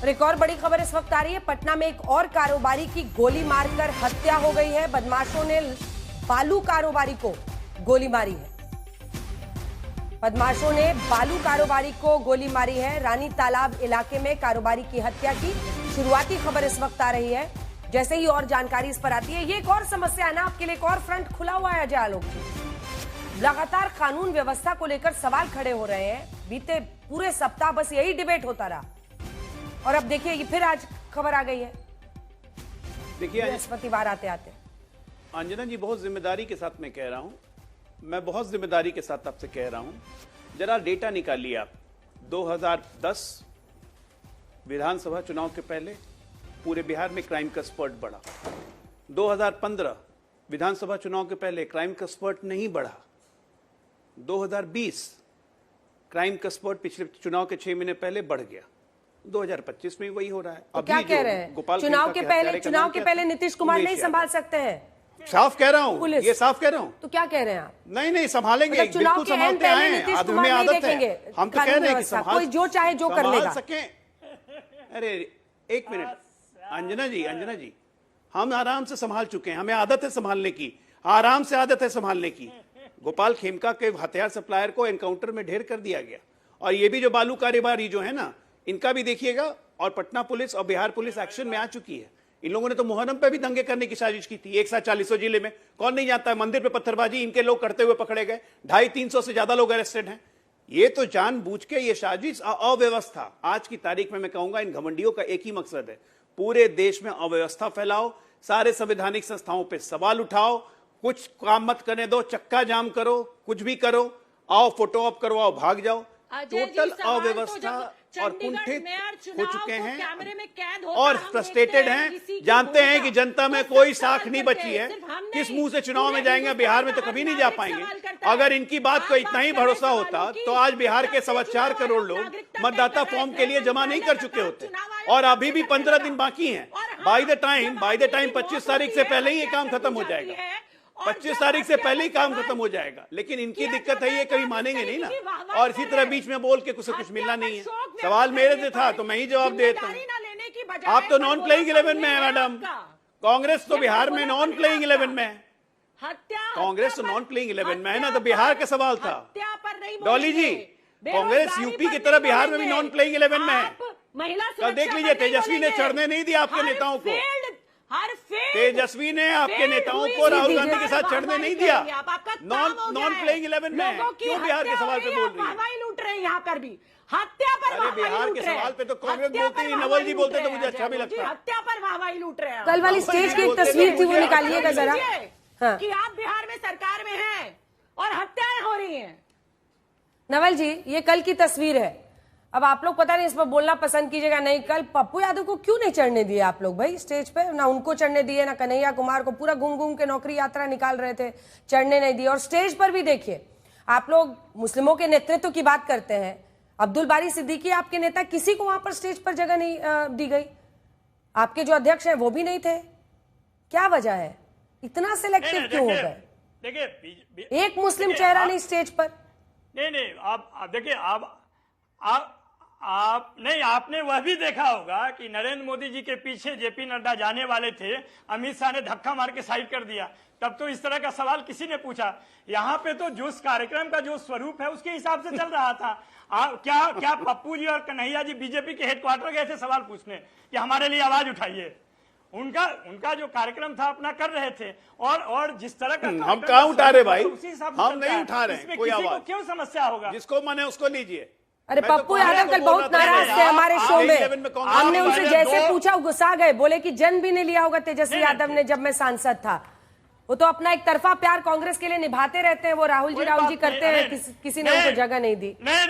और एक और बड़ी खबर इस वक्त आ रही है। पटना में एक और कारोबारी की गोली मारकर हत्या हो गई है। बदमाशों ने बालू कारोबारी को गोली मारी है। बदमाशों ने बालू कारोबारी को गोली मारी है। रानी तालाब इलाके में कारोबारी की हत्या की शुरुआती खबर इस वक्त आ रही है। जैसे ही और जानकारी इस पर आती है, ये एक और समस्या है ना आपके लिए, एक और फ्रंट खुला हुआ है अजय आलोक जी। लगातार कानून व्यवस्था को लेकर सवाल खड़े हो रहे हैं। बीते पूरे सप्ताह बस यही डिबेट होता रहा और अब देखिए ये फिर आज खबर आ गई है। देखिए बृहस्पतिवार आते आते अंजना जी, बहुत जिम्मेदारी के साथ मैं कह रहा हूं, मैं बहुत जिम्मेदारी के साथ आपसे कह रहा हूं, जरा डेटा निकालिए आप। 2010 विधानसभा चुनाव के पहले पूरे बिहार में क्राइम का स्पर्ट बढ़ा। 2015 विधानसभा चुनाव के पहले क्राइम का स्पर्ट नहीं बढ़ा। 2020 क्राइम का स्पर्ट पिछले चुनाव के 6 महीने पहले बढ़ गया। 2025 में वही हो रहा है। तो क्या कह रहे हैं? चुनाव के पहले नीतीश कुमार नहीं संभाल सकते हैं? साफ कह रहा हूँ, ये साफ कह रहा हूँ। तो क्या कह रहे हैं आप? नहीं संभालेंगे, बिल्कुल संभालते हैं, हमें आदत है। हम तो कह रहे हैं कि कोई जो चाहे जो कर लेगा। अरे एक मिनट अंजना जी, हम आराम से संभाल चुके हैं, हमें आदत है संभालने की, आराम से आदत है संभालने की। गोपाल खेमका के हथियार सप्लायर को एनकाउंटर में ढेर कर दिया गया। और ये भी जो बालू कारोबारी जो है ना, इनका भी देखिएगा। और पटना पुलिस और बिहार पुलिस एक्शन में आ चुकी है। इन लोगों ने तो मुहर्रम पे भी दंगे करने की साजिश की थी। एक साथ 40 जिले में, कौन नहीं जानता है। मंदिर पे पत्थरबाजी इनके लोग करते हुए पकड़े गए। 250-300 से ज्यादा लोग अरेस्टेड हैं। ये तो जानबूझ के ये साजिश, अव्यवस्था। आज की तारीख में मैं कहूंगा इन घमंडियों का एक ही मकसद है, पूरे देश में अव्यवस्था फैलाओ, सारे संवैधानिक संस्थाओं पे सवाल उठाओ, कुछ काम मत करने दो, चक्का जाम करो, कुछ भी करो, आओ फोटो ऑप करवाओ, भाग जाओ। टोटल अव्यवस्था और कुंठित हो चुके हैं और फ्रस्ट्रेटेड हैं। जानते हैं कि जनता में कोई साख नहीं बची है। किस मुंह से चुनाव में जाएंगे? बिहार में तो कभी नहीं जा पाएंगे। अगर इनकी बात को इतना ही भरोसा होता तो आज बिहार के 4.25 करोड़ लोग मतदाता फॉर्म के लिए जमा नहीं कर चुके होते। और अभी भी 15 दिन बाकी हैं। बाय द टाइम 25 तारीख से पहले ही ये काम खत्म हो जाएगा। 25 तारीख से पहले ही काम खत्म हो जाएगा। लेकिन इनकी दिक्कत है, ये कभी मानेंगे नहीं ना। और इसी तरह बीच में बोल के कुछ मिलना नहीं है। सवाल मेरे से था तो मैं ही जवाब देता हूँ। आप तो नॉन प्लेइंग 11 में है मैडम। कांग्रेस तो बिहार में नॉन प्लेइंग 11 में है। कांग्रेस तो नॉन प्लेइंग 11 में है ना। तो बिहार का सवाल था डॉली जी। कांग्रेस यूपी की तरह बिहार में भी नॉन प्लेइंग 11 में है। कल देख लीजिए, तेजस्वी ने चढ़ने नहीं दिया आपके नेताओं को। तेजस्वी ने आपके नेताओं को राहुल गांधी के साथ चढ़ने नहीं दिया। नॉन प्लेइंग 11 में क्यों बिहार के सवाल पे बोल रही है? लूट रहे हैं यहाँ पर भी हत्या पर। अरे बिहार के सवाल पे तो कांग्रेस बोलती है, नवल जी बोलते तो मुझे अच्छा भी लगता है। हत्या पर वाहवाही लूट रहे हैं। कल वाली स्टेज की एक तस्वीर थी, वो निकालिएगा जरा। कि आप बिहार में सरकार में हैं और हत्याएं हो रही हैं। नवल जी, ये कल की तस्वीर है। अब आप लोग पता नहीं इस पर बोलना पसंद कीजिएगा नहीं। कल पप्पू यादव को क्यों नहीं चढ़ने दिए आप लोग भाई स्टेज पे? ना उनको चढ़ने दिए, ना कन्हैया कुमार को। पूरा घूम घूम के नौकरी यात्रा निकाल रहे थे, चढ़ने नहीं दिए। और स्टेज पर भी देखिए, आप लोग मुस्लिमों के नेतृत्व की बात करते हैं। अब्दुल बारी सिद्दीकी आपके नेता, किसी को वहां पर स्टेज पर जगह नहीं दी गई। आपके जो अध्यक्ष हैं वो भी नहीं थे। क्या वजह है? इतना सिलेक्टिव क्यों हो गए? देखिए, एक मुस्लिम चेहरा नहीं स्टेज पर। नहीं, आप देखिए, आप नहीं, आपने वह भी देखा होगा कि नरेंद्र मोदी जी के पीछे जेपी नड्डा जाने वाले थे, अमित शाह ने धक्का मार के साइड कर दिया। तब तो इस तरह का सवाल किसी ने पूछा। यहाँ पे तो जो कार्यक्रम का जो स्वरूप है उसके हिसाब से चल रहा था। क्या पप्पू जी और कन्हैया जी बीजेपी के हेडक्वार्टर गए थे सवाल पूछने कि हमारे लिए आवाज उठाइए? उनका जो कार्यक्रम था अपना कर रहे थे। और जिस तरह का हम कहाँ उठा रहे भाई? उसी हिसाब से हम नहीं उठा रहे कोई आवाज। क्यों समस्या होगा? जिसको माने उसको लीजिए। अरे पप्पू यादव कल बहुत नाराज थे हमारे शो में। हमने उनसे जैसे पूछा गुस्सा गए, बोले कि जन्म भी नहीं लिया होगा तेजस्वी यादव ने जब मैं सांसद था। वो तो अपना एक तरफा प्यार कांग्रेस के लिए निभाते रहते हैं। वो राहुल जी करते हैं, किसी ने उनको जगह नहीं दी। नहीं